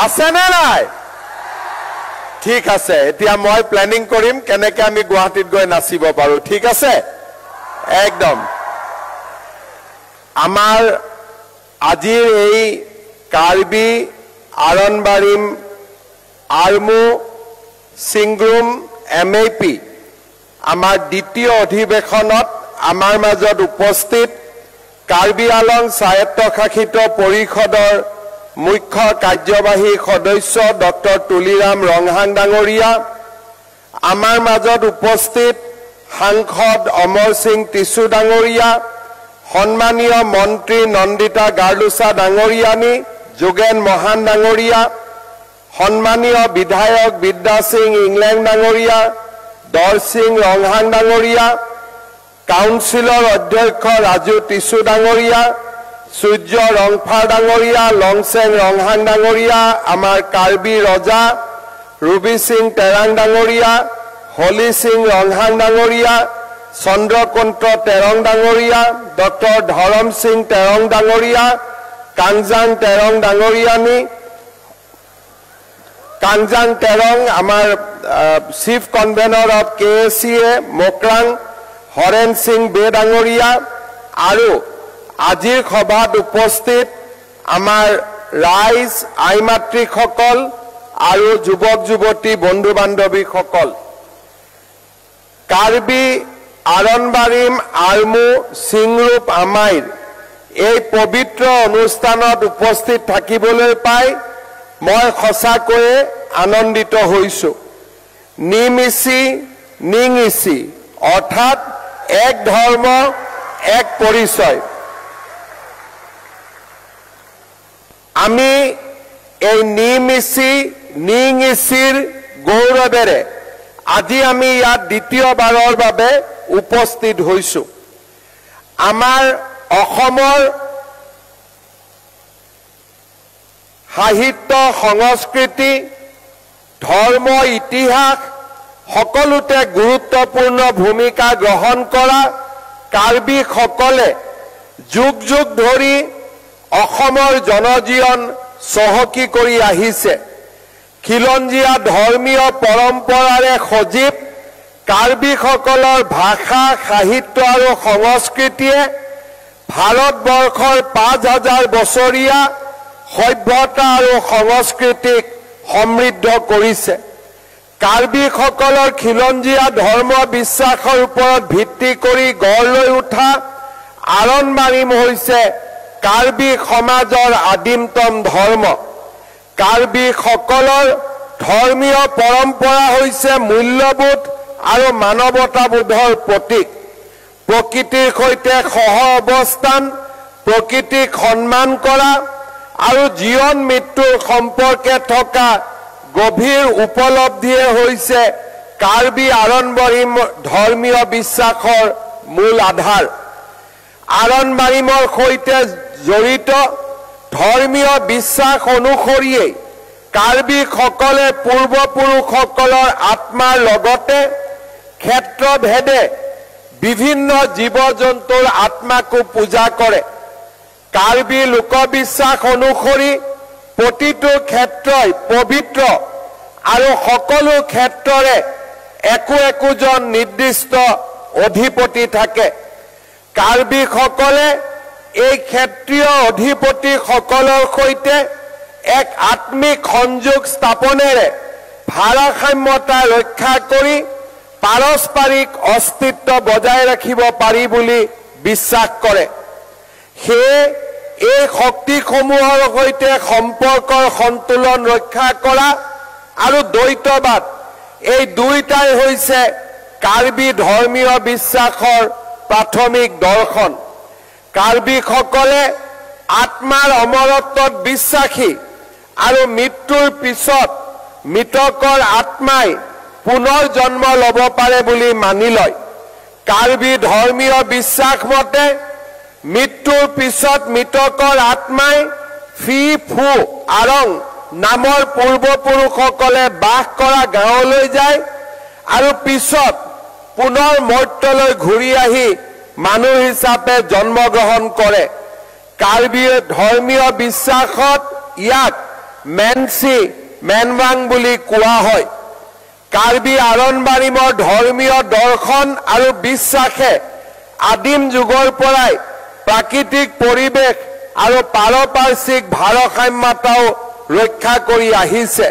আছে নে নাই ঠিক আছে এতিয়া মই প্ল্যানিং কৰিম কেনেকৈ আমি গুৱাহাটীত গৈ নাচিব পাৰো ঠিক আছে একদম আমাৰ আজিৰ এই কাৰ্বি আৰনবাৰিম আৰমু সিংগ্ৰুম এমএপি আমাৰ দ্বিতীয় অধিবেশনত আমাৰ মাজত উপস্থিত কাৰ্বি আলং স্বায়ত্তশাসিত পৰিষদৰ মুখ্য কাৰ্যবাহী সদস্য ডক্টৰ তুলিৰাম ৰংহাং ডাঙৰীয়া আমাৰ মাজত উপস্থিত সাংসদ অমৰ সিং টিছু ডাঙৰীয়া সন্মানীয় মন্ত্ৰী নন্দিতা গাৰ্লুচা ডাঙৰীয়ানী যোগেন মহান ডাঙৰীয়া সন্মানীয় বিধায়ক বিদ্যা সিং ইংলেণ্ড ডাঙৰীয়া দৰ সিং ৰংহাং ডাঙৰীয়া কাউন্সিলৰ অধ্যক্ষ ৰাজু টিছু ডাঙৰীয়া সূৰ্য ৰংফাৰ ডাঙৰীয়া লংচেং ৰংহাং ডাঙৰীয়া আমাৰ কাৰ্বি ৰজা ৰুবি সিং তেৰাং ডাঙৰীয়া হলি সিং ৰংহাং ডাঙৰীয়া চন্দ্ৰকুন্ত তেৰং ডাঙৰীয়া ডক্টৰ ধৰম সিং তেৰং ডাঙৰীয়া কাংজাং তেৰং ডাঙৰীয়ানী কাংজাং তেৰং আমাৰ চিফ কনভেনৰ অফ KACA মোকৰাং হৰেন সিং বে ডাঙৰীয়া আৰু আজিৰ সভাত উপস্থিত আমাৰ ৰাইজ আইমাতৃসকল আৰু যুৱক যুৱতী বন্ধু বান্ধৱীসকল কাৰ্বি আৰনবাৰিম আৰমু সিংৰূপ আমাইৰ এই পবিত্ৰ অনুষ্ঠানত উপস্থিত থাকিবলৈ পাই মই সঁচাকৈয়ে আনন্দিত হৈছো নিমিছি নিঙিছি অৰ্থাৎ এক ধৰ্ম এক পৰিচয় আমি এই নিমিছি নিঙিছিৰ গৌৰৱেৰে আজি আমি ইয়াত দ্বিতীয়বাৰৰ বাবে উপস্থিত হৈছো আমাৰ অসমৰ সাহিত্য সংস্কৃতি ধৰ্ম ইতিহাস সকলোতে গুৰুত্বপূৰ্ণ ভূমিকা গ্ৰহণ কৰা কাৰ্বি সকলে যুগ যুগ ধৰি অসমৰ জনজীৱন চহকী কৰি আহিছে খিলঞ্জীয়া ধৰ্মীয় পৰম্পৰাৰে সজীৱ কাৰ্বি সকলৰ ভাষা সাহিত্য আৰু সংস্কৃতিয়ে ভাৰতবৰ্ষৰ 5000 বছৰীয়া সভ্যতা আৰু সংস্কৃতিক সমৃদ্ধ কৰিছে কাৰ্বি সকলৰ খিলঞ্জীয়া ধৰ্ম বিশ্বাসৰ ওপৰত ভিত্তি কৰি গঢ় লৈ উঠা আৰনবাৰিম হৈছে কাৰ্বি সমাজৰ আদিমতম ধৰ্ম কাৰ্বি সকলৰ ধৰ্মীয় পৰম্পৰা হৈছে মূল্যবোধ আৰু মানৱতাবোধৰ প্ৰতীক প্ৰকৃতিৰ সৈতে সহ অৱস্থান প্ৰকৃতিক সন্মান কৰা আৰু জীৱন মৃত্যুৰ সম্পৰ্কে থকা গভীৰ উপলব্ধিয়ে হৈছে কাৰ্বি আৰনবাৰিম ধৰ্মীয় বিশ্বাসৰ মূল আধাৰ আৰনবাৰিমৰ সৈতে জড়িত ধৰ্মীয় বিশ্বাস অনুসৰিয়ে কাৰ্বি সকলে পূৰ্বপুৰুষসকলৰ আত্মাৰ লগতে ক্ষেত্ৰভেদে বিভিন্ন জীৱ-জন্তুৰ আত্মাকো পূজা কৰে কাৰ্বি লোকবিশ্বাস অনুসৰি প্ৰতিটো ক্ষেত্ৰই পবিত্ৰ আৰু সকলো ক্ষেত্ৰৰে একোজন নিৰ্দিষ্ট অধিপতি থাকে কাৰ্বি সকলে এই ক্ষেত্ৰীয় অধিপতি সকলৰ সৈতে এক আত্মিক সংযোগ স্থাপনেৰে ভাৰসাম্যতা ৰক্ষা কৰি পাৰস্পৰিক অস্তিত্ব বজাই ৰাখিব পাৰি বুলি বিশ্বাস কৰে সেয়ে এই শক্তিসমূহৰ সৈতে সম্পৰ্কৰ সন্তুলন ৰক্ষা কৰা আৰু দ্বৈতবাদ এই দুইটাই হৈছে কাৰ্বি ধৰ্মীয় বিশ্বাসৰ প্ৰাথমিক দৰ্শন কাৰ্বি সকলে আত্মাৰ অমৰত্বত বিশ্বাসী আৰু মৃত্যুৰ পিছত মৃতকৰ আত্মাই পুনৰ জন্ম ল'ব পাৰে বুলি মানি লয় কাৰ্বি ধৰ্মীয় বিশ্বাস মতে মৃত্যুৰ পিছত মৃতকৰ আত্মাই ফি ফু আৰং নামৰ পূৰ্বপুৰুষসকলে বাস কৰা গাঁৱলৈ যায় আৰু পিছত পুনৰ মৰ্ত্যলৈ ঘূৰি আহি মানুহ হিচাপে জন্মগ্ৰহণ কৰে কাৰ্বি ধৰ্মীয় বিশ্বাসত ইয়াক মেনচি মেনৱাং বুলি কোৱা হয়। কাৰ্বি আৰনবাৰীমৰ ধৰ্মীয় দৰ্শন আৰু বিশ্বাসে আদিম যুগৰ পৰাই প্ৰাকৃতিক পৰিৱেশ আৰু পাৰিপাৰ্শ্বিক ভাৰসাম্যতাও ৰক্ষা কৰি আহিছে।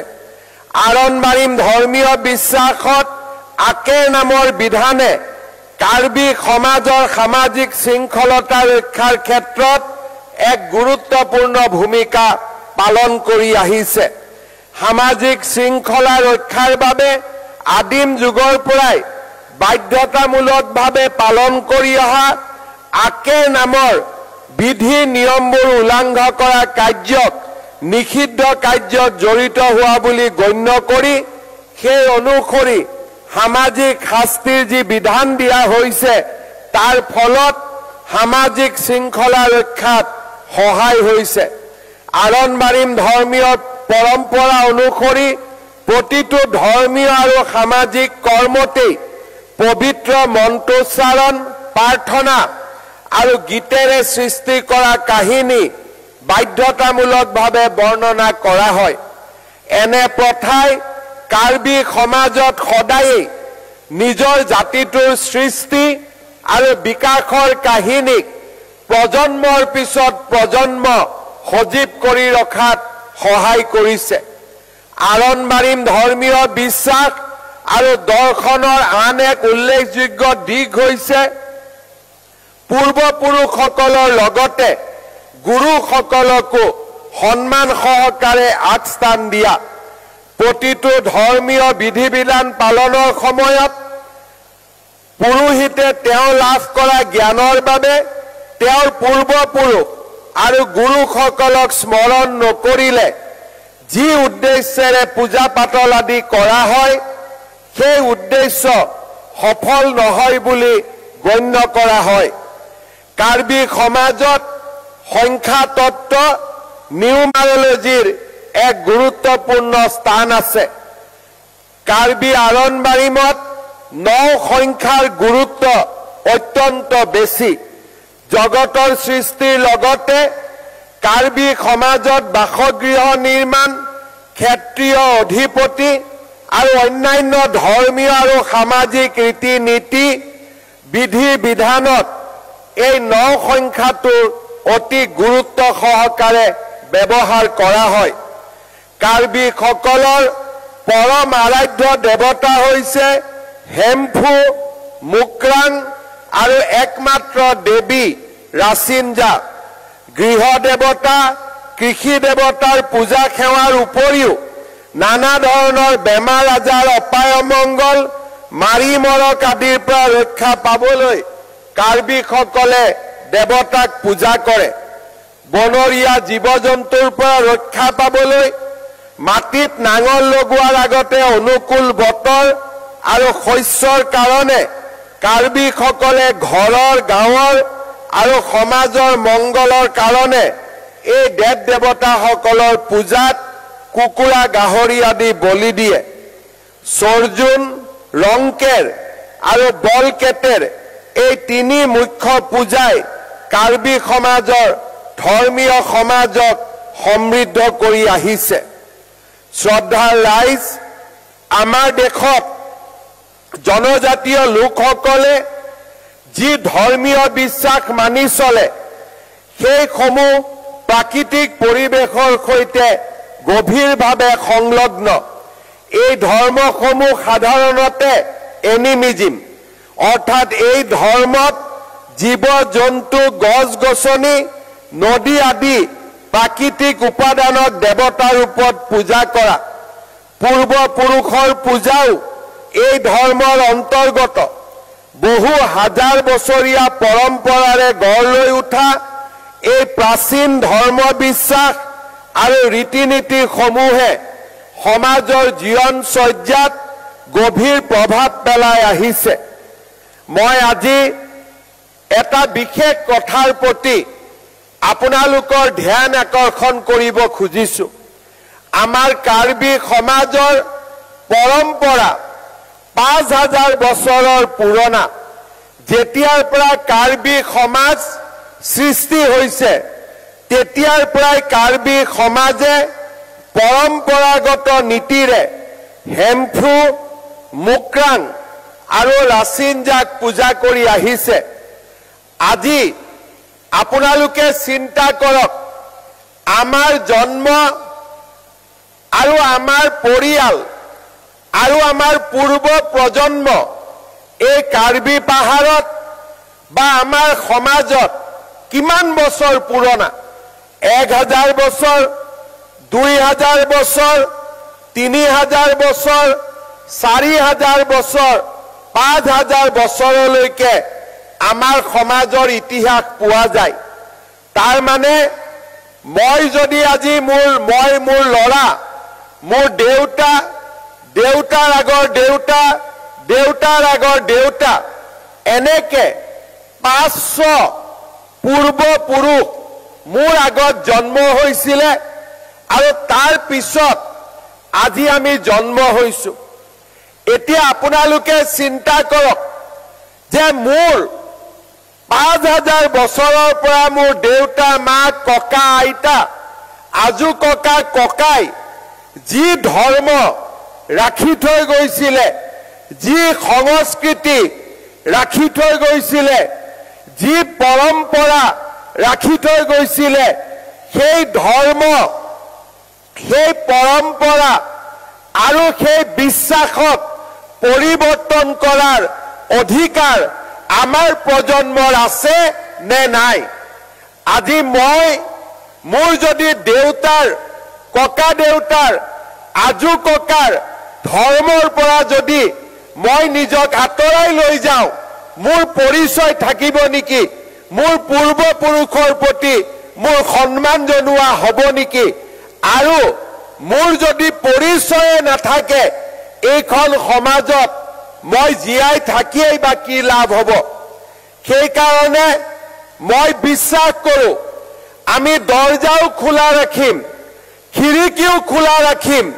আৰনবাৰীম ধৰ্মীয় বিশ্বাসত আকেৰ নামৰ বিধানে কাৰ্বি সমাজৰ সামাজিক শৃংখলতা ৰক্ষাৰ ক্ষেত্ৰত এক গুৰুত্বপূৰ্ণ ভূমিকা পালন কৰি আহিছে। সামাজিক শৃংখলা ৰক্ষাৰ বাবে আদিম যুগৰ পৰাই বাধ্যতামূলকভাৱে পালন কৰি অহা আকেৰ নামৰ বিধি নিয়মবোৰ উলংঘন কৰা কাৰ্যক নিষিদ্ধ কাৰ্যত জড়িত হোৱা বুলি গণ্য কৰি সেই অনুসৰি সামাজিক শাস্তিৰ যি বিধান দিয়া হৈছে তাৰ ফলত সামাজিক শৃংখলা ৰক্ষাত সহায় হৈছে। আৰনবাৰীম ধৰ্মীয় পৰম্পৰা অনুসৰি প্ৰতিটো ধৰ্মীয় আৰু সামাজিক কৰ্মতেই পবিত্ৰ মন্ত্ৰোচ্চাৰণ প্ৰাৰ্থনা আৰু গীতেৰে সৃষ্টি কৰা কাহিনী বাধ্যতামূলকভাৱে বৰ্ণনা কৰা হয়। এনে প্ৰথাই কাৰ্বি সমাজত সদায়েই নিজৰ জাতিটোৰ সৃষ্টি আৰু বিকাশৰ কাহিনীক প্ৰজন্মৰ পিছত প্ৰজন্ম সজীৱ কৰি ৰখাত সহায় কৰিছে। আৰনবাৰীম ধৰ্মীয় বিশ্বাস আৰু দৰ্শনৰ আন এক উল্লেখযোগ্য দিশ হৈছে পূৰ্বপুৰুষসকলৰ লগতে গুৰুসকলকো সন্মান সহকাৰে আগস্থান দিয়া। প্ৰতিটো ধৰ্মীয় বিধি বিধান পালনৰ সময়ত পুৰোহিতে তেওঁ লাভ কৰা জ্ঞানৰ বাবে তেওঁৰ পূৰ্বপুৰুষ আৰু গুৰুসকলক স্মৰণ নকৰিলে যি উদ্দেশ্যেৰে পূজা পাতল আদি কৰা হয় সেই উদ্দেশ্য সফল নহয় বুলি গণ্য কৰা হয়। কাৰ্বি সমাজত সংখ্যা তত্ত্ব নিউমাৰলজিৰ এক গুৰুত্বপূৰ্ণ স্থান আছে। কাৰ্বি আৰনবাৰীমত 9 সংখ্যাৰ গুৰুত্ব অত্যন্ত বেছি। জগতৰ সৃষ্টিৰ লগতে কাৰ্বি সমাজত বাসগৃহ নিৰ্মাণ, ক্ষেত্ৰীয় অধিপতি আৰু অন্যান্য ধৰ্মীয় আৰু সামাজিক ৰীতি নীতি বিধি বিধানত এই 9 সংখ্যাটোৰ অতি গুৰুত্ব সহকাৰে ব্যৱহাৰ কৰা হয়। কাৰ্বি সকলৰ পৰম আৰাধ্য দেৱতা হৈছে হেমফু, মুক্ৰাং আৰু একমাত্ৰ দেৱী ৰাচিনজা। গৃহ দেৱতা, কৃষি দেৱতাৰ পূজা সেৱাৰ উপৰিও নানা ধৰণৰ বেমাৰ আজাৰ, অপায় অমংগল, মাৰি মৰক আদিৰ পৰা ৰক্ষা পাবলৈ কাৰ্বিসকলে দেৱতাক পূজা কৰে। বনৰীয়া জীৱ জন্তুৰ পৰা ৰক্ষা পাবলৈ মাটিত নাঙল লগোৱাৰ আগতে অনুকূল বতৰ আৰু শস্যৰ কাৰণে কাৰ্বিসকলে ঘৰৰ, গাঁৱৰ আৰু সমাজৰ মংগলৰ কাৰণে এই দেৱ দেৱতাসকলৰ পূজাত কুকুৰা, গাহৰি আদি বলি দিয়ে। সৰ্জুন, ৰংকেৰ আৰু বলকেটেৰ এই 3 মুখ্য পূজাই কাৰ্বি সমাজৰ ধৰ্মীয় সমাজক সমৃদ্ধ কৰি আহিছে। শ্ৰদ্ধাৰ ৰাইজ, আমাৰ দেশত জনজাতীয় লোকসকলে যি ধৰ্মীয় বিশ্বাস মানি চলে সেইসমূহ প্ৰাকৃতিক পৰিৱেশৰ সৈতে গভীৰভাৱে সংলগ্ন। এই ধৰ্মসমূহ সাধাৰণতে এনিমিজিম, অৰ্থাৎ এই ধৰ্মত জীৱ জন্তু, গছ গছনি, নদী আদি প্ৰাকৃতিক উপাদানক দেৱতাৰ ৰূপত পূজা কৰা। পূৰ্বপুৰুষৰ পূজাও এই ধৰ্মৰ অন্তৰ্গত। বহু হাজাৰ বছৰীয়া পৰম্পৰাৰে গঢ় লৈ উঠা এই প্ৰাচীন ধৰ্ম বিশ্বাস আৰু ৰীতি নীতিসমূহে সমাজৰ জীৱনচৰ্যাত গভীৰ প্ৰভাৱ পেলাই আহিছে। মই আজি এটা বিশেষ কথাৰ প্ৰতি আপোনালোকৰ ধ্যান আকৰ্ষণ কৰিব খুজিছো। আমাৰ কাৰ্বি সমাজৰ পৰম্পৰা 5000 বছৰৰ পুৰণা। যেতিয়াৰ পৰা কাৰ্বি সমাজ সৃষ্টি হৈছে তেতিয়াৰ পৰাই কাৰ্বি সমাজে পৰম্পৰাগত নীতিৰে হেমফু মুক্ৰাং আৰু ৰাচিনজাক পূজা কৰি আহিছে আজি আপোনালোকে চিন্তা কৰক আমাৰ জন্ম আৰু আমাৰ পৰিয়াল আৰু আমাৰ পূৰ্ব প্ৰজন্ম এই কাৰ্বি পাহাৰত বা আমাৰ সমাজত কিমান বছৰ পুৰণা 1000 বছৰ 2000 বছৰ 3000 বছৰ 4000 বছৰ 5000 বছৰলৈকে আমাৰ সমাজৰ ইতিহাস পোৱা যায় তাৰ মানে মই যদি আজি মোৰ লৰা মোৰ দেউতা দেউতাৰ আগৰ দেউতা দেউতাৰ আগৰ দেউতা এনেকে 500 পূৰ্বপুৰুষ মোৰ আগত জন্ম হৈছিল আৰু তাৰ পিছত আজি আমি জন্ম হৈছো এতিয়া আপোনালোকে চিন্তা কৰক যে মোৰ 5000 বছৰৰ পৰা মোৰ দেউতা মা ককা আইতা আজু ককা ককাই যি ধৰ্ম ৰাখি থৈ গৈছিল যি সংস্কৃতি ৰাখি থৈ গৈছিল যি পৰম্পৰা ৰাখি থৈ গৈছিল সেই ধৰ্ম সেই পৰম্পৰা আৰু সেই বিশ্বাসক পৰিৱৰ্তন কৰাৰ অধিকাৰ আমাৰ প্ৰজন্মৰ আছে নে নাই আজি মই মোৰ যদি দেউতাৰ ককা দেউতাৰ আজু ককাৰ ধৰ্মৰ পৰা যদি মই নিজক আঁতৰাই লৈ যাওঁ মোৰ পৰিচয় থাকিব নেকি মোৰ পূৰ্বপুৰুষৰ প্ৰতি মোৰ সন্মান জনোৱা হ'ব নেকি আৰু মোৰ যদি পৰিচয় নাথাকে এইখন সমাজত মই জীয়াই থাকিয়েই বা কি লাভ হ'ব সেই কাৰণে মই বিশ্বাস কৰোঁ আমি দৰজাও খোলা ৰাখিম খিৰিকীও খোলা ৰাখিম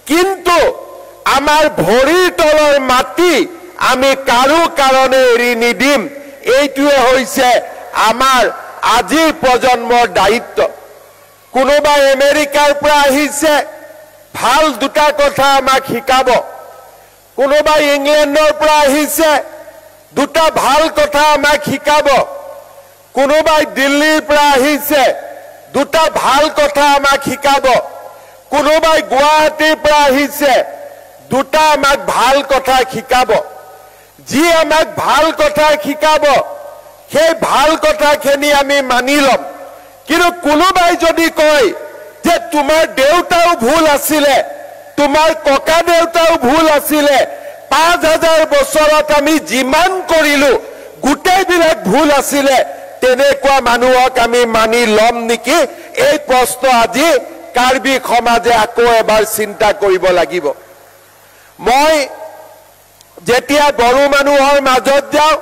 কিন্তু আমাৰ ভৰিৰ তলৰ মাটি আমি কাৰো কাৰণে এৰি নিদিম এইটোৱে হৈছে আমাৰ আজিৰ প্ৰজন্মৰ দায়িত্ব কোনোবাই আমেৰিকাৰ পৰা আহিছে ভাল দুটা কথা আমাক শিকাব কোনোবাই ইংলেণ্ডৰ পৰা আহিছে দুটা ভাল কথা আমাক শিকাব কোনোবাই দিল্লীৰ পৰা আহিছে দুটা ভাল কথা আমাক শিকাব কোনোবাই গুৱাহাটীৰ পৰা আহিছে দুটা আমাক ভাল কথা শিকাব যি আমাক ভাল কথা শিকাব সেই ভাল কথাখিনি আমি মানি ল'ম কিন্তু কোনোবাই যদি কয় যে তোমাৰ দেউতাও ভুল আছিলে তোমাৰ ককা দেউতাও ভুল আছিলে 5000 বছৰত আমি যিমান কৰিলো গোটেইবিলাক ভুল আছিলে তেনেকুৱা মানুহক আমি মানি ল'ম নেকি এই প্ৰশ্ন আজি কাৰ্বি সমাজে আকৌ এবাৰ চিন্তা কৰিব লাগিব মই যেতিয়া বড়ো মানুহৰ মাজত যাওঁ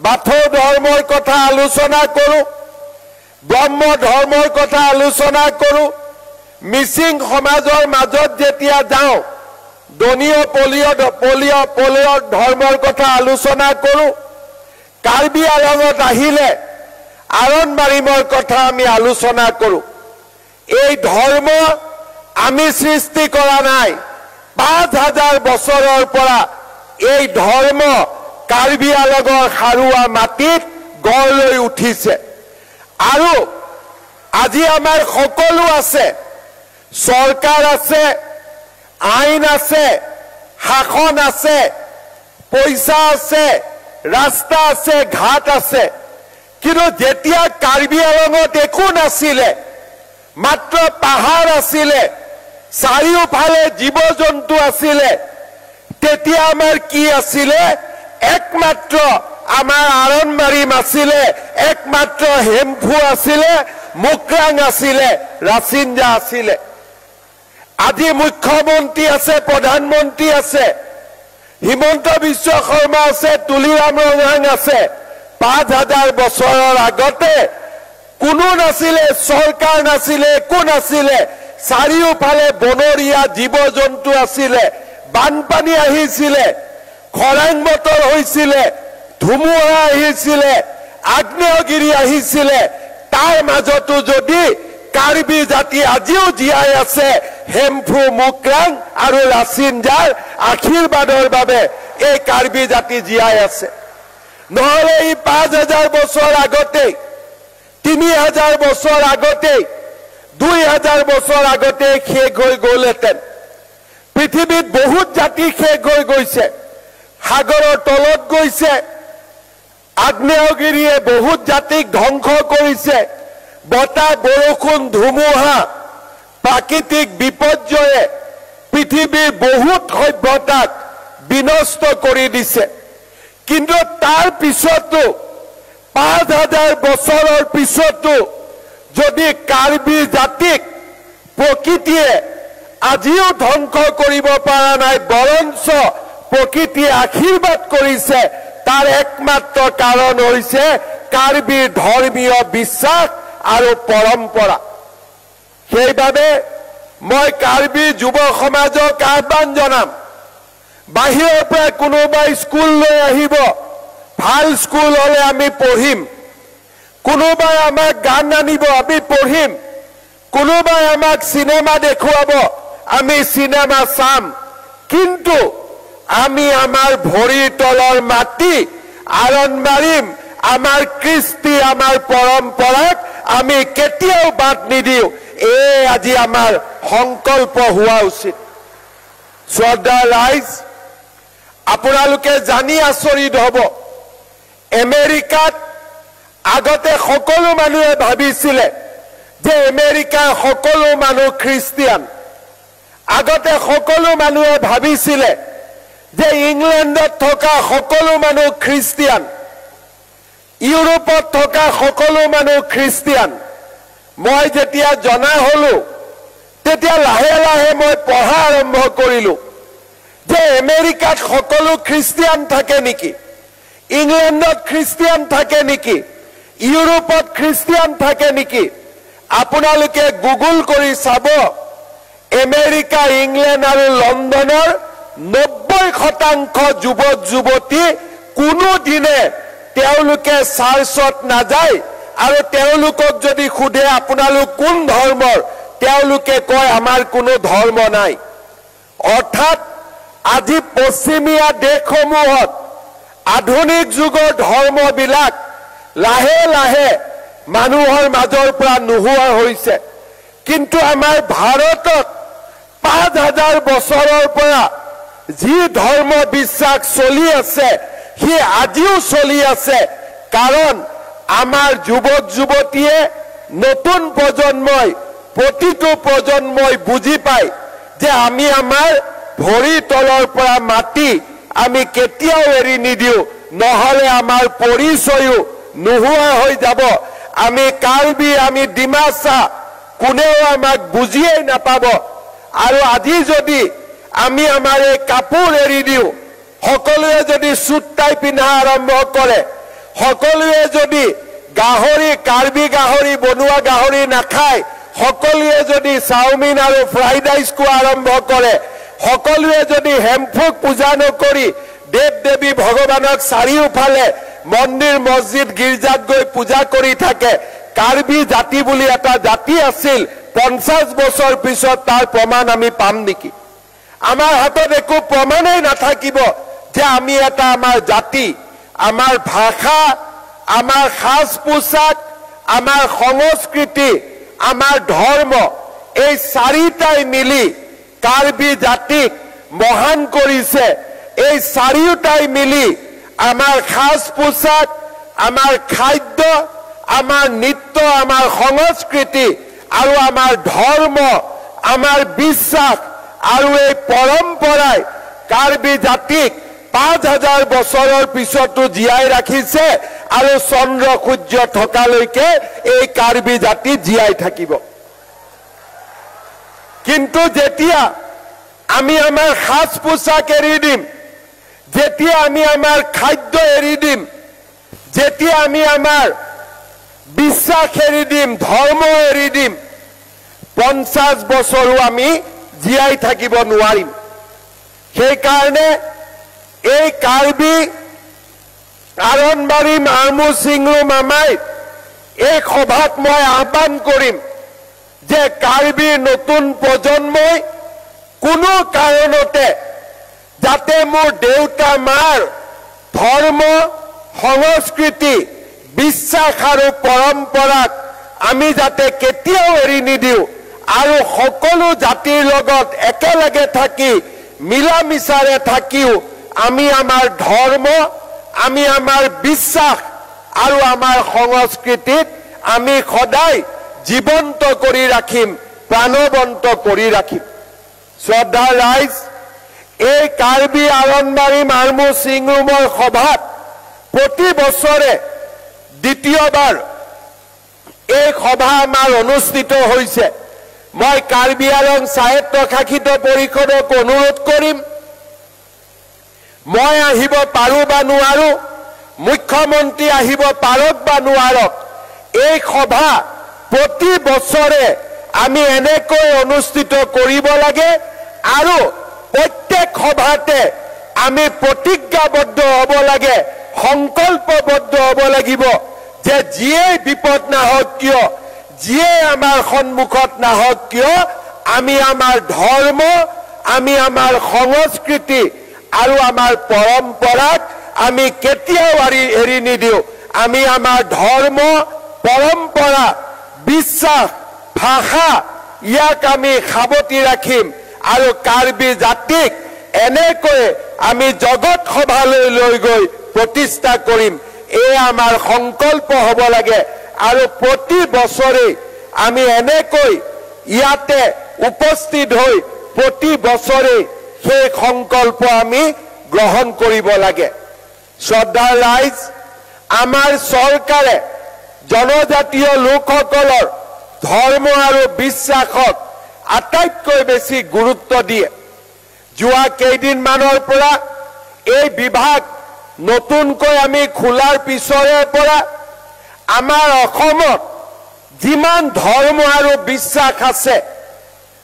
বাথৌ ধৰ্মৰ কথা আলোচনা কৰোঁ ব্ৰহ্ম ধৰ্মৰ কথা আলোচনা কৰোঁ মিচিং সমাজৰ মাজত যেতিয়া যাওঁ দনীয় পলিয় ধৰ্মৰ কথা আলোচনা কৰোঁ কাৰ্বি আলঙত আহিলে আৰণ-বাৰিমৰ কথা আমি আলোচনা কৰোঁ এই ধৰ্ম আমি সৃষ্টি কৰা নাই 5000 বছৰৰ পৰা এই ধৰ্ম কাৰ্বি আলঙৰ সাৰুৱা মাটিত গঢ় লৈ উঠিছে আৰু আজি আমাৰ সকলো আছে চৰকাৰ আছে আইন আছে শাসন আছে পইচা আছে ৰাস্তা আছে ঘাট আছে কিন্তু যেতিয়া কাৰ্বি আলঙত একো নাছিলে মাত্ৰ পাহাৰ আছিলে চাৰিওফালে জীৱ জন্তু আছিলে তেতিয়া আমাৰ কি আছিলে একমাত্ৰ আমাৰ আৰণ-বাৰিম আছিলে একমাত্ৰ হেমফু আছিলে মুক্ৰাং আছিলে ৰাচিনজা আছিলে আজি মুখ্যমন্ত্ৰী আছে প্ৰধানমন্ত্ৰী আছে হিমন্ত বিশ্ব শৰ্মা আছে তুলিৰাম ৰঙাং আছে 5000 বছৰৰ আগতে কোনো নাছিলে চৰকাৰ নাছিলে একো নাছিলে চাৰিওফালে বনৰীয়া জীৱ জন্তু আছিলে বানপানী আহিছিলে খৰাং বতৰ হৈছিলে ধুমুহা আহিছিলে আগ্নেয়গিৰি আহিছিলে তাৰ মাজতো যদি কাৰ্বি জাতি আজিও জীয়াই আছে হেমফু মুকৰাং আৰু ৰাচিন যাৰ আশীৰ্বাদৰ বাবে এই কাৰ্বি জাতি জীয়াই আছে নহলে এই 5000 বছৰ আগতে 3000 বছৰ আগতে 2000 বছৰ আগতে শেষ হৈ গ'লহেঁতেন পৃথিৱীত বহুত জাতি শেষ হৈ গৈছে সাগৰৰ তলত গৈছে আগ্নেয়গিৰিয়ে বহুত জাতিক ধ্বংস কৰিছে বতাহ বৰষুণ ধুমুহা প্ৰাকৃতিক বিপৰ্যয়ে পৃথিৱীৰ বহুত সভ্যতাক বিনষ্ট কৰি দিছে কিন্তু তাৰ পিছতো 5000 বছৰৰ পিছতো যদি কাৰ্বি জাতিক প্ৰকৃতিয়ে আজিও ধ্বংস কৰিব পৰা নাই বৰঞ্চ প্ৰকৃতিয়ে আশীৰ্বাদ কৰিছে তাৰ একমাত্ৰ কাৰণ হৈছে কাৰ্বিৰ ধৰ্মীয় বিশ্বাস আৰু পৰম্পৰা সেইবাবে মই কাৰ্বি যুৱ সমাজক আহ্বান জনাম বাহিৰৰ পৰা কোনোবা স্কুল লৈ আহিব ভাল স্কুল হলে আমি পঢ়িম কোনোবাই আমাক গান আনিব আমি পঢ়িম কোনোবাই আমাক সিনেমা দেখুৱাব আমি সিনেমা চাম কিন্তু আমি আমাৰ ভৰিৰ তলৰ মাটি আৰণ মাৰিম আমাৰ কৃষ্টি আমাৰ পৰম্পৰাক আমি কেতিয়াও বাদ নিদিও এই আজি আমাৰ সংকল্প হোৱা উচিত শ্ৰদ্ধা ৰাইজ আপোনালোকে জানি আচৰিত হ'ব আমেৰিকাত আগতে সকলো মানুহে ভাবিছিলে যে আমেৰিকাৰ সকলো মানুহ খ্ৰীষ্টিয়ান আগতে সকলো মানুহে ভাবিছিলে যে ইংলেণ্ডত থকা সকলো মানুহ খ্ৰীষ্টিয়ান ইউৰোপত থকা সকলো মানুহ খ্ৰীষ্টিয়ান মই যেতিয়া জনা হলো তেতিয়া লাহে লাহে মই পঢ়া আৰম্ভ কৰিলো যে আমেৰিকাত সকলো খ্ৰীষ্টিয়ান থাকে নেকি ইংলেণ্ডত খ্ৰীষ্টিয়ান থাকে নেকি ইউৰোপত খ্ৰীষ্টিয়ান থাকে নেকি আপোনালোকে গুগল কৰি চাব আমেৰিকা ইংলেণ্ড আৰু লণ্ডনৰ 90% যুৱক যুৱতী কোনো দিনে তেওঁলোকে চাৰ্চত নাযায় আৰু তেওঁলোকক যদি খুদে আপোনালোক কোন ধৰ্মৰ তেওঁলোকে কয় আমাৰ কোনো ধৰ্ম নাই অৰ্থাৎ আজি পশ্চিমীয়া দেশসমূহত আধুনিক যুগৰ ধৰ্মবিলাক লাহে লাহে মানুহৰ মাজৰ পৰা নোহোৱা হৈছে কিন্তু আমাৰ ভাৰতত 5000 বছৰৰ পৰা যি ধৰ্ম বিশ্বাস চলি আছে সি আজিও চলি আছে কাৰণ আমাৰ যুৱক যুৱতীয়ে নতুন প্ৰজন্মই প্ৰতিটো প্ৰজন্মই বুজি পায় যে আমি আমাৰ ভৰি তলৰ পৰা মাটি আমি কেতিয়াও এৰি নিদিও নহলে আমাৰ পৰিচয়ও নোহোৱা হৈ যাব আমি কাৰ্বি আমি ডিমাছা কোনেও আমাক বুজিয়ে নাপাব আৰু আজি যদি আমি আমাৰ এই কাপোৰ এৰি দিও সকলোৱে যদি সুট টাই পিন্ধা আৰম্ভ কৰে সকলোৱে যদি গাহৰি কাৰ্বি গাহৰি বনোৱা গাহৰি নাখায় সকলোৱে যদি চাওমিন আৰু ফ্ৰাইড ৰাইচ খোৱা আৰম্ভ কৰে সকলোৱে যদি হেমফুক পূজা নকৰি দেৱ দেৱী ভগৱানক চাৰিওফালে মন্দিৰ মছজিদ গিৰ্জাত গৈ পূজা কৰি থাকে কাৰ্বি জাতি বুলি এটা জাতি আছিল 50 বছৰ পিছত তাৰ প্ৰমাণ আমি পাম নেকি আমাৰ হাতত একো প্ৰমাণেই নাথাকিব যে আমি এটা আমাৰ জাতি আমাৰ ভাষা আমাৰ সাজ পোছাক আমাৰ সংস্কৃতি আমাৰ ধৰ্ম এই চাৰিটাই মিলি কাৰ্বি জাতিক মহান কৰিছে এই চাৰিওটাই মিলি আমাৰ সাজ পোছাক আমাৰ খাদ্য আমাৰ নৃত্য আমাৰ সংস্কৃতি আৰু আমাৰ ধৰ্ম আমাৰ বিশ্বাস আৰু এই পৰম্পৰাই কাৰ্বি জাতিক 5000 বছৰৰ পিছতো জীয়াই ৰাখিছে আৰু চন্দ্ৰ সূৰ্য থকালৈকে এই কাৰ্বি জাতি জীয়াই থাকিব কিন্তু যেতিয়া আমি আমাৰ সাজ পোছাক এৰি দিম যেতিয়া আমি আমাৰ খাদ্য এৰি দিম যেতিয়া আমি আমাৰ বিশ্বাস এৰি দিম ধৰ্ম এৰি দিম 50 বছৰো আমি জীয়াই থাকিব নোৱাৰিম সেই কাৰণে এই কাৰ্বি আৰণবাৰী মামু সিংৰু মামাই এই সভাত মই আহ্বান কৰিম যে কাৰ্বিৰ নতুন প্ৰজন্মই কোনো কাৰণতে যাতে মোৰ দেউতা মাৰ ধৰ্ম সংস্কৃতি বিশ্বাস আৰু পৰম্পৰাক আমি যাতে কেতিয়াও এৰি নিদিওঁ আৰু সকলো জাতিৰ লগত একেলগে থাকি মিলা মিছাৰে থাকিও আমি আমাৰ ধৰ্ম আমি আমাৰ বিশ্বাস আৰু আমাৰ সংস্কৃতিত আমি সদায় জীৱন্ত কৰি ৰাখিম প্ৰাণৱন্ত কৰি ৰাখিম শ্ৰদ্ধা ৰাইজ এই কাৰ্বি আৰনবাৰী মাৰমু সিংৰুমৰ সভাত প্ৰতি বছৰে দ্বিতীয়বাৰ এই সভা আমাৰ অনুষ্ঠিত হৈছে মই কাৰ্বি আলং স্বায়ত্তশাসিত পৰিষদক অনুৰোধ কৰিম মই আহিব পাৰো বা নোৱাৰো মুখ্যমন্ত্ৰী আহিব পাৰক বা নোৱাৰক এই সভা প্ৰতি বছৰে আমি এনেকৈ অনুষ্ঠিত কৰিব লাগে আৰু প্ৰত্যেক সভাতে আমি প্ৰতিজ্ঞাবদ্ধ হ'ব লাগে সংকল্পবদ্ধ হ'ব লাগিব যে যিয়ে বিপদ নাহক কিয় যিয়ে আমাৰ সন্মুখত নাহক কিয় আমি আমাৰ ধৰ্ম আমি আমাৰ সংস্কৃতি আৰু আমাৰ পৰম্পৰাক আমি কেতিয়াও এৰি নিদিওঁ আমি আমাৰ ধৰ্ম পৰম্পৰা বিশ্বাস ভাষা ইয়াক আমি সাৱটি ৰাখিম আৰু কাৰ্বি জাতিক এনেকৈ আমি জগত সভালৈ লৈ গৈ প্ৰতিষ্ঠা কৰিম এই আমাৰ সংকল্প হ'ব লাগে আৰু প্ৰতি বছৰে আমি এনেকৈ ইয়াতে উপস্থিত হৈ প্ৰতি বছৰে সেই সংকল্প আমি গ্ৰহণ কৰিব লাগে শ্ৰদ্ধা ৰাইজ আমাৰ চৰকাৰে জনজাতীয় লোকসকলৰ ধৰ্ম আৰু বিশ্বাসক আটাইতকৈ বেছি গুৰুত্ব দিয়ে যোৱা কেইদিনমানৰ পৰা এই বিভাগ নতুনকৈ আমি খোলাৰ পিছৰে পৰা আমাৰ অসমত যিমান ধৰ্ম আৰু বিশ্বাস আছে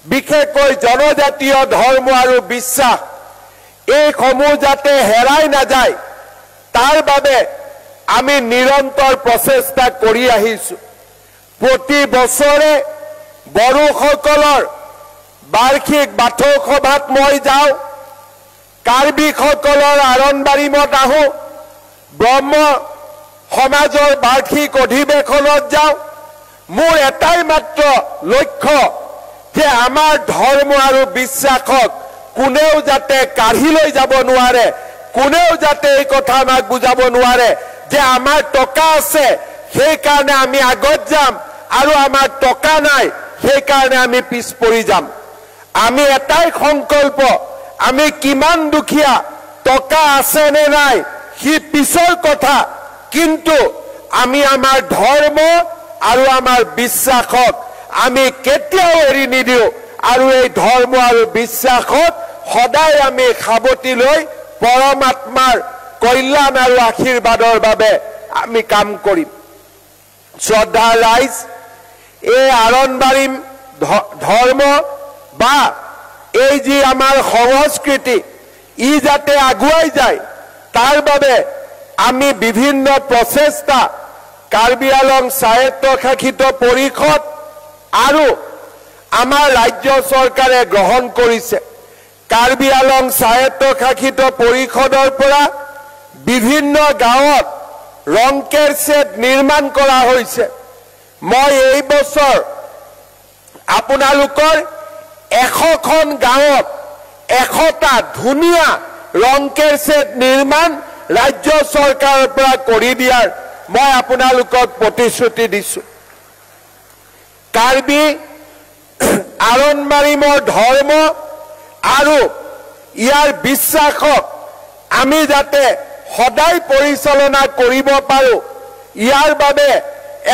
বিশেষকৈ জনজাতীয় ধৰ্ম আৰু বিশ্বাস এইসমূহ যাতে হেৰাই নাযায় তাৰ বাবে আমি নিৰন্তৰ প্ৰচেষ্টা কৰি আহিছো প্ৰতি বছৰে বড়োসকলৰ বাৰ্ষিক বাথৌ সভাত মই যাওঁ কাৰ্বিসকলৰ আৰনবাৰীমত আহোঁ ব্ৰহ্ম সমাজৰ বাৰ্ষিক অধিৱেশনত যাওঁ মোৰ এটাই মাত্ৰ লক্ষ্য যে আমাৰ ধৰ্ম আৰু বিশ্বাসক কোনেও যাতে কাঢ়ি লৈ যাব নোৱাৰে কোনেও যাতে এই কথা আমাক বুজাব নোৱাৰে যে আমাৰ টকা আছে সেইকাৰণে আমি আগত যাম আৰু আমাৰ টকা নাই সেইকাৰণে আমি পিছ পৰি যাম আমি এটাই সংকল্প আমি কিমান দুখীয়া টকা আছে নে নাই সি পিছৰ কথা কিন্তু আমি আমাৰ ধৰ্ম আৰু আমাৰ বিশ্বাসক আমি কেতিয়াও এৰি নিদিওঁ আৰু এই ধৰ্ম আৰু বিশ্বাসক সদায় আমি সাৱটি লৈ পৰমাত্মাৰ কল্যাণ আৰু আশীৰ্বাদৰ বাবে আমি কাম কৰিম শ্ৰদ্ধা ৰাইজ এই আৰনবাৰী ধৰ্ম বা এই যি আমাৰ সংস্কৃতি ই যাতে আগুৱাই যায় তাৰ বাবে আমি বিভিন্ন প্ৰচেষ্টা কাৰ্বি আলং স্বায়ত্তশাসিত পৰিষদ আৰু আমাৰ ৰাজ্য চৰকাৰে গ্ৰহণ কৰিছে কাৰ্বি আলং স্বায়ত্তশাসিত পৰিষদৰ পৰা বিভিন্ন গাঁৱত ৰংকেৰ ছেট নিৰ্মাণ কৰা হৈছে মই এই বছৰ আপোনালোকৰ 100খন গাঁৱত 100টা ধুনীয়া ৰংকেৰ ছেট নিৰ্মাণ ৰাজ্য চৰকাৰৰ পৰা কৰি দিয়াৰ মই আপোনালোকক প্ৰতিশ্ৰুতি দিছো কাৰ্বি আৰনবাৰীমৰ ধৰ্ম আৰু ইয়াৰ বিশ্বাসক আমি যাতে সদায় পৰিচালনা কৰিব পাৰো ইয়াৰ বাবে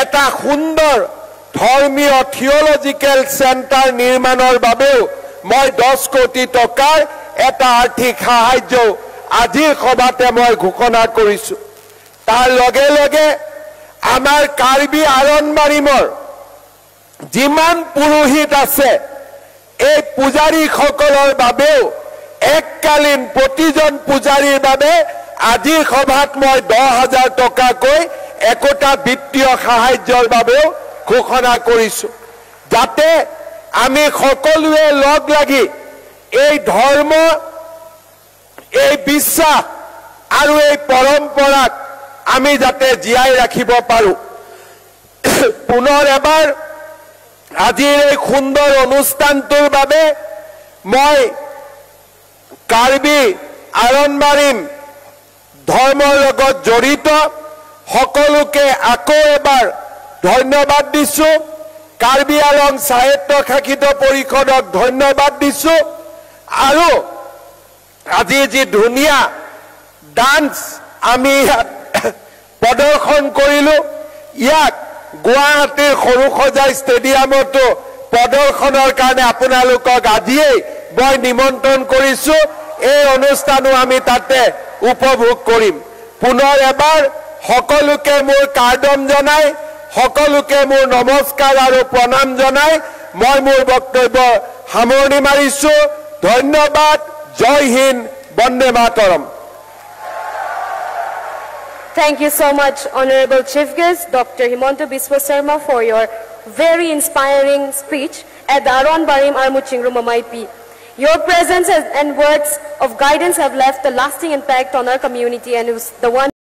এটা সুন্দৰ ধৰ্মীয় থিওলজিক্যাল সেন্টাৰ নিৰ্মাণৰ বাবেও মই 10 কোটি টকাৰ এটা আৰ্থিক সাহায্য আজিৰ সভাতে মই ঘোষণা কৰিছো তাৰ লগে লগে আমাৰ কাৰ্বি আৰনবাৰীমৰ যিমান পুৰোহিত আছে এই পূজাৰীসকলৰ বাবেও এককালীন প্ৰতিজন পূজাৰীৰ বাবে আজিৰ সভাত মই 10,000 টকাকৈ একোটা বিত্তীয় সাহায্যৰ বাবেও ঘোষণা কৰিছো যাতে আমি সকলোৱে লগ লাগি এই ধৰ্ম, এই বিশ্বাস আৰু এই পৰম্পৰাক আমি যাতে জীয়াই ৰাখিব পাৰো। পুনৰ এবাৰ আজিৰ এই সুন্দৰ অনুষ্ঠানটোৰ বাবে মই কাৰ্বি আৰনবাৰিম ধৰ্মৰ লগত জড়িত সকলোকে আকৌ এবাৰ ধন্যবাদ দিছো। কাৰ্বি আলং সাহিত্য শাসিত পৰিষদক ধন্যবাদ দিছো। আৰু আজি যি ধুনীয়া ডান্স আমি প্ৰদৰ্শন কৰিলো, ইয়াক গুৱাহাটীৰ সৰুসজাই ষ্টেডিয়ামতো প্ৰদৰ্শনৰ কাৰণে আপোনালোকক আজিয়েই মই নিমন্ত্ৰণ কৰিছো। এই অনুষ্ঠানো আমি তাতে উপভোগ কৰিম। পুনৰ এবাৰ সকলোকে মোৰ কাৰ্ডম জনাই, সকলোকে মোৰ নমস্কাৰ আৰু প্ৰণাম জনাই মই মোৰ বক্তব্য সামৰণি মাৰিছো। ধন্যবাদ। জয় Hind, Vande Mataram. Thank you so much, Honorable Chief Guest, Dr. Himanta Biswa Sarma, for your very inspiring speech at the Aronbarim Armuchingru Mamaipi. Your presence and words of guidance have left a lasting impact on our community and is the one